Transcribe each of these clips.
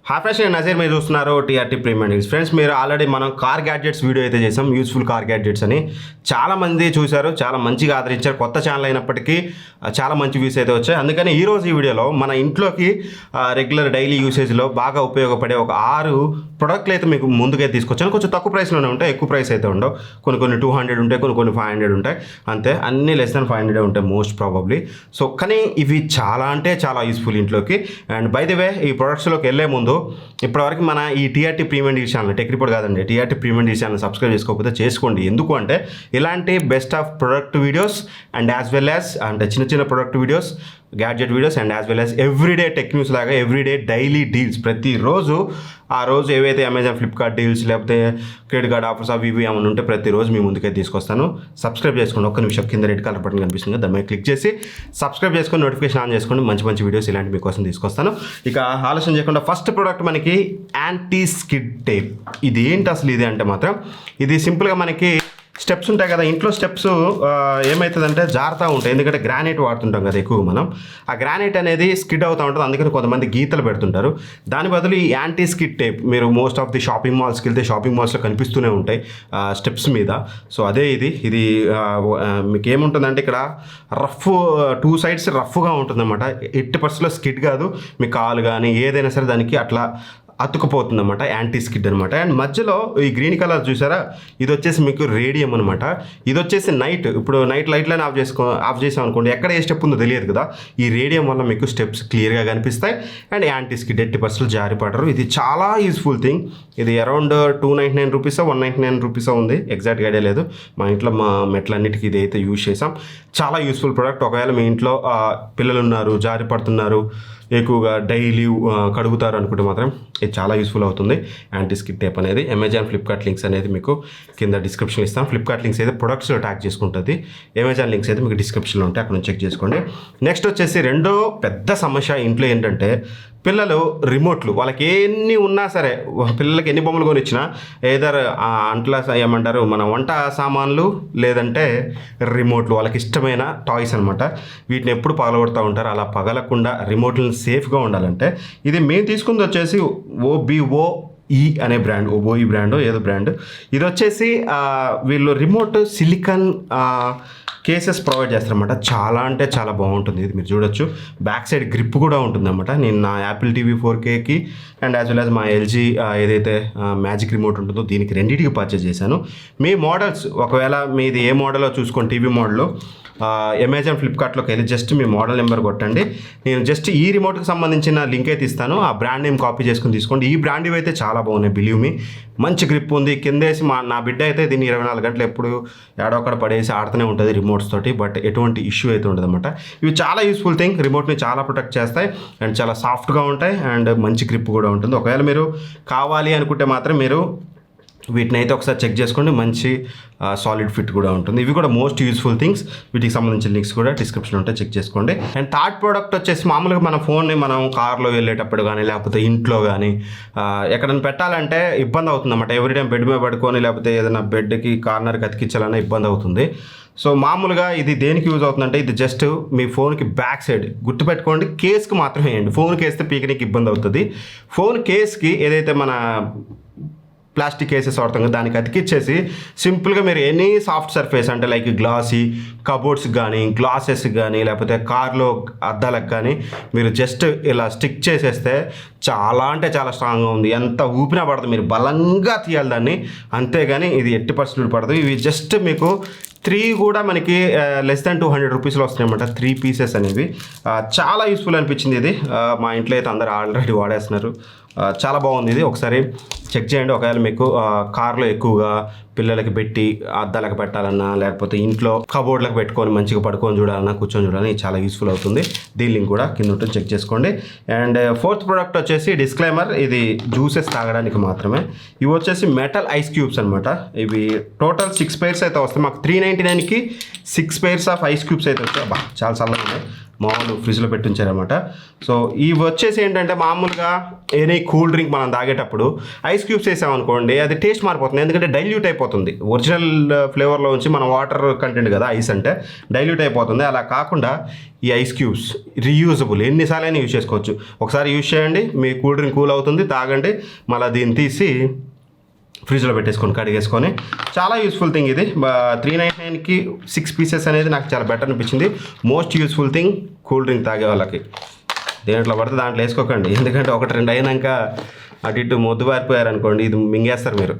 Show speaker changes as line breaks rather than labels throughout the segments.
Hi friends, నేను నజీర్. మీరు చూస్తున్నారు టీఆర్టీ ప్రీమియం న్యూస్. ఫ్రెండ్స్, మీరు ఆల్రెడీ మనం కార్ గ్యాడ్జెట్స్ వీడియో అయితే చేసాం, యూస్ఫుల్ కార్ గ్యాడ్జెట్స్ అని. చాలా మంది చూశారు, చాలా మంచిగా ఆదరించారు. కొత్త ఛానల్ అయినప్పటికీ చాలా మంచి వ్యూస్ అయితే వచ్చాయి. అందుకని ఈరోజు ఈ వీడియోలో మన ఇంట్లోకి రెగ్యులర్ డైలీ యూసేజ్లో బాగా ఉపయోగపడే ఒక 6 ప్రొడక్ట్లు అయితే మీకు ముందుకైతే తీసుకొచ్చాను. కొంచెం తక్కువ ప్రైస్లోనే ఉంటాయి, ఎక్కువ ప్రైస్ అయితే ఉండవు. కొన్ని 200 ఉంటాయి, కొన్ని 500 ఉంటాయి. అంతే, అన్నీ లెస్ దాన్ 500 ఉంటాయి మోస్ట్ ప్రాబబ్లీ. సో కానీ ఇవి చాలా అంటే చాలా యూస్ఫుల్ ఇంట్లోకి. అండ్ బై ది వే, ఈ ప్రొడక్ట్స్లోకి వెళ్ళే ముందు ఇప్పటివరకు మన ఈ TRT premium news channel, tech report కాదండి, TRT premium news channel subscribe చేసుకోకపోతే చేసుకోండి. ఎందుకు అంటే ఇలాంటి best of product videos and as well as అంటే చిన్న product videos, gadget videos and as well as everyday tech news లాగా ఎవ్రీడే డైలీ డీల్స్. ప్రతిరోజు ఆ రోజు ఏవైతే అమెజాన్, ఫ్లిప్కార్ట్ డీల్స్ లేకపోతే క్రెడిట్ కార్డ్ ఆఫర్స్ అవి ఇవి ఏమైనా ఉంటే ప్రతిరోజు మీ ముందుకైతే తీసుకొస్తాను. సబ్స్క్రైబ్ చేసుకోండి. ఒక్క నిమిషం, కింద రెడ్ కలర్ బటన్ కనిపిస్తుంది, దాని మీద క్లిక్ చేసి సబ్స్క్రైబ్ చేసుకొని నోటిఫికేషన్ ఆన్ చేసుకోండి. మంచి వీడియోస్ ఇలాంటి మీకోసం తీసుకొస్తాను. ఇక ఆలస్యం చేయకుండా ఫస్ట్ ప్రోడక్ట్ మనకి యాంటీ స్కిడ్ టేప్. ఇది ఏంటి అసలు? ఇది అంటే మాత్రం ఇది సింపుల్గా మనకి స్టెప్స్ ఉంటాయి కదా, ఇంట్లో స్టెప్స్ ఏమవుతుందంటే జారుతూ ఉంటాయి. ఎందుకంటే గ్రానైట్ వాడుతుంటాం కదా ఎక్కువగా మనం. ఆ గ్రానైట్ అనేది స్కిడ్ అవుతూ ఉంటుంది, అందుకని కొంతమంది గీతలు పెడుతుంటారు. దాని బదులు ఈ యాంటీ స్కిడ్ టేప్ మీరు మోస్ట్ ఆఫ్ ది షాపింగ్ మాల్స్కి వెళ్తే షాపింగ్ మాల్స్లో కనిపిస్తూనే ఉంటాయి స్టెప్స్ మీద. సో అదే ఇది మీకు ఏముంటుందంటే ఇక్కడ రఫ్ 2 sides రఫ్గా ఉంటుందన్నమాట. 80% స్కిడ్ కాదు, మీ కాలు కానీ ఏదైనా సరే దానికి అట్లా అతుకుపోతుంది అనమాట. యాంటీ స్కిడ్ అనమాట. అండ్ మధ్యలో ఈ గ్రీన్ కలర్ చూసారా, ఇది వచ్చేసి మీకు రేడియం అనమాట. ఇది వచ్చేసి ఇప్పుడు నైట్ లైట్లను ఆఫ్ చేసాం అనుకోండి, ఎక్కడ ఏ స్టెప్ ఉందో తెలియదు కదా. ఈ రేడియం వల్ల మీకు స్టెప్స్ క్లియర్గా కనిపిస్తాయి. And anti skid 80% జారిపడరు. ఇది చాలా యూస్ఫుల్ థింగ్. ఇది అరౌండ్ 299 రూపీసో 199 రూపీసో ఉంది, ఎగ్జాక్ట్గా ఐడియా లేదు. మా ఇంట్లో మా మెట్లన్నిటికీ ఇది అయితే యూజ్ చేసాం. చాలా యూస్ఫుల్ ప్రోడక్ట్. ఒకవేళ మీ ఇంట్లో పిల్లలు ఉన్నారు, జారి పడుతున్నారు, ఎక్కువగా డైలీ కడుగుతారు అనుకుంటే మాత్రం ఇది చాలా యూస్ఫుల్ అవుతుంది. యాంటీ స్కిడ్ టేప్ అనేది అమెజాన్, ఫ్లిప్కార్ట్ లింక్స్ అనేది మీకు కింద డిస్క్రిప్షన్లో ఇస్తాం. ఫ్లిప్కార్ట్ లింక్స్ అయితే ప్రొడక్ట్స్లో ట్యాగ్ చేసుకుంటుంది, అమెజాన్ లింక్స్ అయితే మీకు డిస్క్రిప్షన్లో ఉంటాయి, అక్కడ నుంచి చెక్ చేసుకోండి. నెక్స్ట్ వచ్చేసి రెండో పెద్ద సమస్య ఇంట్లో ఏంటంటే పిల్లలు రిమోట్లు. వాళ్ళకి ఎన్ని ఉన్నా సరే, పిల్లలకి ఎన్ని బొమ్మలు కొనిచ్చినా ఏదర్ అంట్లా ఏమంటారు మన వంట సామాన్లు లేదంటే రిమోట్లు, వాళ్ళకి ఇష్టమైన టాయ్స్ అనమాట. వీటిని ఎప్పుడు పగలగొడుతూ ఉంటారు. అలా పగలకుండా రిమోట్లను సేఫ్గా ఉండాలంటే ఇది మేము తీసుకుంది వచ్చేసి OBOE అనే బ్రాండ్, OBOE బ్రాండ్ ఏదో బ్రాండ్. ఇది వచ్చేసి వీళ్ళు రిమోట్ సిలికాన్ కేసెస్ ప్రొవైడ్ చేస్తారన్నమాట. చాలా అంటే చాలా బాగుంటుంది. ఇది మీరు చూడొచ్చు, బ్యాక్ సైడ్ గ్రిప్ కూడా ఉంటుందన్నమాట. నేను నా యాపిల్ టీవీ 4Kకి అండ్ యాజ్ వెల్ యాజ్ మా LG ఏదైతే మ్యాజిక్ రిమోట్ ఉంటుందో దీనికి రెండింటికి పర్చేజ్ చేశాను. మీ మోడల్స్ ఒకవేళ మీది ఏ మోడల్లో చూసుకోండి, టీవీ మోడల్లో అమెజాన్, ఫ్లిప్కార్ట్లోకి వెళ్ళి జస్ట్ మీ మోడల్ నెంబర్ కొట్టండి. నేను జస్ట్ ఈ రిమోట్కి సంబంధించిన లింక్ అయితే ఇస్తాను, ఆ బ్రాండ్ నేమ్ కాపీ చేసుకుని తీసుకోండి. ఈ బ్రాండ్ ఇవి అయితే చాలా బాగున్నాయి, బిలీవ్ మీ. మంచి గ్రిప్ ఉంది. కిందేసి నా బిడ్డ అయితే దీన్ని 24 గంటలు ఎప్పుడు ఏడొక్కడ పడేసి ఆడుతూనే ఉంటుంది రిమోట్స్ తోటి, బట్ ఎటువంటి ఇష్యూ అయితే ఉండదు అనమాట. ఇవి చాలా యూస్ఫుల్ థింగ్, రిమోట్ని చాలా ప్రొటెక్ట్ చేస్తాయి అండ్ చాలా సాఫ్ట్గా ఉంటాయి అండ్ మంచి గ్రిప్ కూడా ఉంటుంది. ఒకవేళ మీరు కావాలి అనుకుంటే మాత్రం మీరు వీటిని అయితే ఒకసారి చెక్ చేసుకోండి, మంచి సాలిడ్ ఫిట్ కూడా ఉంటుంది. ఇవి కూడా మోస్ట్ యూస్ఫుల్ థింగ్స్. వీటికి సంబంధించిన లింక్స్ కూడా డిస్క్రిప్షన్ ఉంటే చెక్ చేసుకోండి. అండ్ థర్డ్ ప్రోడక్ట్ వచ్చేసి మామూలుగా మన ఫోన్ని మనం కార్లో వెళ్ళేటప్పుడు కానీ లేకపోతే ఇంట్లో కానీ ఎక్కడైనా పెట్టాలంటే ఇబ్బంది అవుతుంది అన్నమాట. ఎవ్రీ టైం బెడ్ మీద పడుకొని లేకపోతే ఏదైనా బెడ్కి కార్నర్కి అతికించాలన్నా ఇబ్బంది అవుతుంది. సో మామూలుగా ఇది దేనికి యూజ్ అవుతుందంటే ఇది జస్ట్ మీ ఫోన్కి బ్యాక్ సైడ్ గుర్తుపెట్టుకోండి, కేస్కి మాత్రమే వేయండి. ఫోన్కి వేస్తే పీకనికి ఇబ్బంది అవుతుంది. ఫోన్ కేస్కి ఏదైతే మన ప్లాస్టిక్ కేసెస్ వాడతాం కదా, దానికి అతికిచ్చేసి సింపుల్గా మీరు ఎనీ సాఫ్ట్ సర్ఫేస్ అంటే లైక్ గ్లాసీ కబోర్డ్స్కి కానీ గ్లాసెస్కి కానీ లేకపోతే కార్లో అద్దాలకు కానీ మీరు జస్ట్ ఇలా స్టిక్ చేసేస్తే చాలా అంటే చాలా స్ట్రాంగ్గా ఉంది. ఎంత ఊపినా పడదు, మీరు బలంగా తీయాలి దాన్ని, అంతేగాని ఇది 80% పడదు. ఇవి జస్ట్ మీకు 3 కూడా మనకి లెస్ దాన్ 200 రూపీస్లో వస్తున్నాయి అన్నమాట. 3 పీసెస్ అనేవి చాలా యూస్ఫుల్ అనిపించింది. ఇది మా ఇంట్లో అయితే అందరూ ఆల్రెడీ వాడేస్తున్నారు. చాలా బాగుంది. ఇది ఒకసారి చెక్ చేయండి. ఒకవేళ మీకు కార్లో ఎక్కువగా పిల్లలకి పెట్టి అద్దాలకు పెట్టాలన్నా లేకపోతే ఇంట్లో కబోర్డ్లకు పెట్టుకొని మంచిగా పడుకొని చూడాలన్నా కూర్చొని చూడాలన్నా ఇది చాలా యూస్ఫుల్ అవుతుంది. దీని లింక్ కూడా కింద ఉంటుంది, చెక్ చేసుకోండి. అండ్ ఫోర్త్ ప్రోడక్ట్ వచ్చేసి డిస్క్లైమర్, ఇది జ్యూసెస్ తాగడానికి మాత్రమే. ఇవి వచ్చేసి మెటల్ ఐస్ క్యూబ్స్ అనమాట. ఇవి టోటల్ 6 pairs అయితే వస్తాయి. మాకు 399కి 6 pairs ఆఫ్ ఐస్ క్యూబ్స్ అయితే వచ్చాయి. చాలా చల్లగా ఉన్నాయి. మామూలు ఫ్రిడ్జ్లో పెట్టి ఉంచారనమాట. సో ఇవి వచ్చేసి ఏంటంటే మామూలుగా ఎనీ కూల్ డ్రింక్ మనం తాగేటప్పుడు ఐస్ క్యూబ్స్ వేసామనుకోండి అది టేస్ట్ మారిపోతుంది, ఎందుకంటే డైల్యూట్ అయిపోతుంది. ఒరిజినల్ ఫ్లేవర్లో ఉంచి మనం వాటర్ కంటెంట్ కదా ఐస్ అంటే డైల్యూట్ అయిపోతుంది. అలా కాకుండా ఈ ఐస్ క్యూబ్స్ రీయూజబుల్, ఎన్నిసార్లైనా యూజ్ చేసుకోవచ్చు. ఒకసారి యూజ్ చేయండి, మీ కూల్ డ్రింక్ కూల్ అవుతుంది, తాగండి, మళ్ళీ దీన్ని తీసి ఫ్రిడ్జ్లో పెట్టేసుకొని కడిగేసుకొని. చాలా యూస్ఫుల్ థింగ్ ఇది. 399కి 6 పీసెస్ అనేది నాకు చాలా బెటర్ అనిపించింది. Most useful thing cool drink తాగే వాళ్ళకి. దేంట్లో పడితే దాంట్లో వేసుకోకండి, ఎందుకంటే 1-2 అయినాక అటు ఇటు మొద్దు పారిపోయారనుకోండి ఇది మింగేస్తారు మీరు.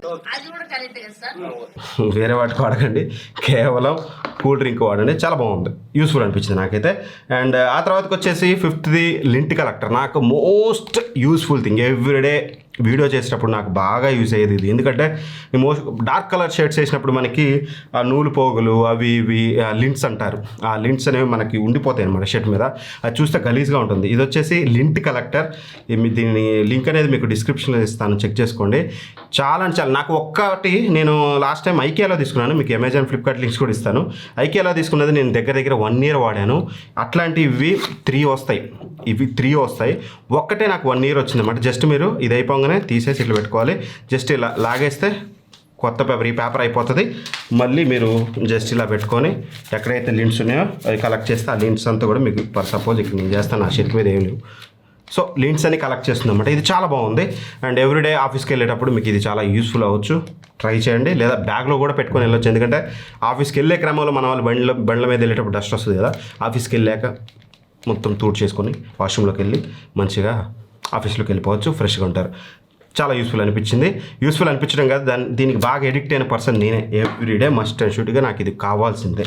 వేరే వాటికి వాడకండి, కేవలం కూల్ డ్రింక్ వాడండి. చాలా బాగుంది, యూస్ఫుల్ అనిపించింది నాకైతే. అండ్ ఆ తర్వాతకి వచ్చేసి 5th లింట్ కలెక్టర్. నాకు most useful thing, everyday video చేసేటప్పుడు నాకు బాగా యూజ్ అయ్యేది ఇది. ఎందుకంటే మోస్ట్ డార్క్ కలర్ షేడ్స్ వేసినప్పుడు మనకి ఆ నూలు పోగులు అవి ఇవి లింట్స్ అంటారు, ఆ లింట్స్ అనేవి మనకి ఉండిపోతాయి అన్నమాట షర్ట్ మీద. అది చూస్తే గలీజ్గా ఉంటుంది. ఇది వచ్చేసి లింట్ కలెక్టర్. దీని లింక్ అనేది మీకు డిస్క్రిప్షన్లో ఇస్తాను, చెక్ చేసుకోండి. చాలా అంటే చాలా, నాకు ఒక్కటి నేను లాస్ట్ టైం ఐకియాలో తీసుకున్నాను, మీకు అమెజాన్ ఫ్లిప్కార్ట్ లింక్స్ కూడా ఇస్తాను. ఐకియాలో తీసుకున్నది నేను దగ్గర 1 year వాడాను. అట్లాంటివి 3 వస్తాయి, ఇవి 3 వస్తాయి. ఒక్కటే నాకు 1 year వచ్చిందన్నమాట. జస్ట్ మీరు ఇది అయిపోగానే తీసేసి ఇట్లా పెట్టుకోవాలి, జస్ట్ ఇలా లాగేస్తే కొత్త పేపర్, ఈ పేపర్ అయిపోతుంది. మళ్ళీ మీరు జస్ట్ ఇలా పెట్టుకొని ఎక్కడైతే లింట్స్ ఉన్నాయో అవి కలెక్ట్ చేస్తే ఆ లింట్స్ అంతా కూడా మీకు సపోజ్ ఇక్కడ నేను చేస్తాను, నా షర్ట్ మీద ఏం లేవు, సో లింట్స్ అని కలెక్ట్ చేస్తుంది అన్నమాట. ఇది చాలా బాగుంది. అండ్ ఎవ్రీడే ఆఫీస్కి వెళ్ళేటప్పుడు మీకు ఇది చాలా యూస్ఫుల్ అవ్వచ్చు. ట్రై చేయండి, లేదా బ్యాగ్లో కూడా పెట్టుకొని వెళ్ళొచ్చు. ఎందుకంటే ఆఫీస్కి వెళ్ళే క్రమంలో మన వాళ్ళు బండ్ల మీద వెళ్ళేటప్పుడు డస్ట్ వస్తుంది కదా, ఆఫీస్కి వెళ్ళాక మొత్తం చేసుకొని వాష్రూమ్లోకి వెళ్ళి మంచిగా ఆఫీస్లోకి వెళ్ళిపోవచ్చు, ఫ్రెష్గా ఉంటారు. చాలా యూస్ఫుల్ అనిపించింది. యూస్ఫుల్ అనిపించడం కాదు, దీనికి బాగా ఎడిక్ట్ అయిన పర్సన్ నేనే. ఎవ్రీడే మస్ట్ అండ్ షుడ్గా నాకు ఇది కావాల్సిందే.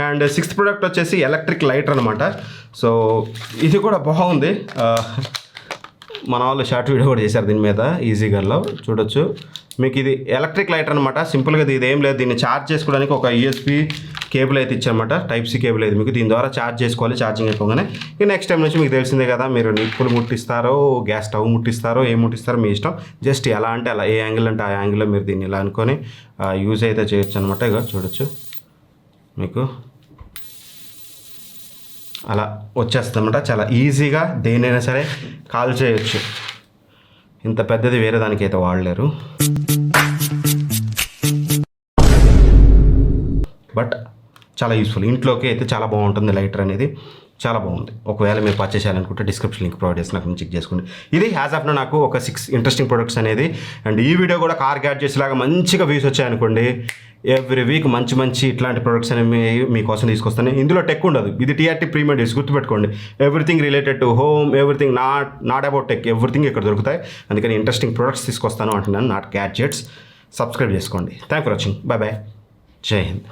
అండ్ 6th ప్రోడక్ట్ వచ్చేసి ఎలక్ట్రిక్ లైటర్ అనమాట. సో ఇది కూడా బాగుంది. మన వాళ్ళు షార్ట్ వీడియో కూడా చేశారు దీని మీద, ఈజీగాలో చూడొచ్చు. మీకు ఇది ఎలక్ట్రిక్ లైటర్ అనమాట. సింపుల్గా ఇది ఏం లేదు, దీన్ని ఛార్జ్ చేసుకోవడానికి ఒక USB కేబుల్ అయితే ఇచ్చారన్నమాట, Type-C కేబుల్ అయితే. మీకు దీని ద్వారా ఛార్జ్ చేసుకోవాలి. ఛార్జింగ్ అయిపోగానే ఇక నెక్స్ట్ టైం నుంచి మీకు తెలిసిందే కదా, మీరు నిప్పులు ముట్టిస్తారో గ్యాస్ స్టవ్ ముట్టిస్తారో ఏం ముట్టిస్తారో మీ ఇష్టం. జస్ట్ ఎలా అంటే అలా, ఏ యాంగిల్ అంటే ఆ యాంగిల్లో మీరు దీన్ని ఇలా అనుకొని యూజ్ అయితే చేయొచ్చు అనమాట. ఇక చూడొచ్చు, మీకు అలా వచ్చేస్తుంది అనమాట. చాలా ఈజీగా దేనైనా సరే కాల్ చేయొచ్చు. ఇంత పెద్దది వేరే దానికైతే వాడలేరు, బట్ చాలా యూస్ఫుల్. ఇంట్లోకి అయితే చాలా బాగుంటుంది లైటర్ అనేది, చాలా బాగుంది. ఒకవేళ మీరు పర్చేస్ చేయాలనుకుంటే డిస్క్రిప్షన్ లింక్ ప్రొవైడ్ చేసి నాకు చెక్ చేసుకోండి. ఇది హ్యాస్ ఆఫ్ నాకు ఒక 6 ఇంట్రెస్టింగ్ ప్రొడక్ట్స్ అనేది. అండ్ ఈ వీడియో కూడా కార్ గ్యాడ్జెట్స్ లాగా మంచిగా వ్యూస్ వచ్చాయనుకోండి, ఎవ్రీ వీక్ మంచి ఇట్లాంటి ప్రొడక్ట్స్ అనేవి మీకోసం తీసుకొస్తాను. ఇందులో టెక్ ఉండదు, ఇది TRT ప్రీమియం డీల్స్, గుర్తుపెట్టుకోండి. Everything related to home, everything not about tech, everything ఇక్కడ దొరుకుతాయి. అందుకని ఇంట్రెస్టింగ్ ప్రొడక్ట్స్ తీసుకొస్తాను అంటున్నాను, నాట్ గ్యాడ్జెట్స్. సబ్స్క్రైబ్ చేసుకోండి. Thank for watching, bye bye, జై హింద్.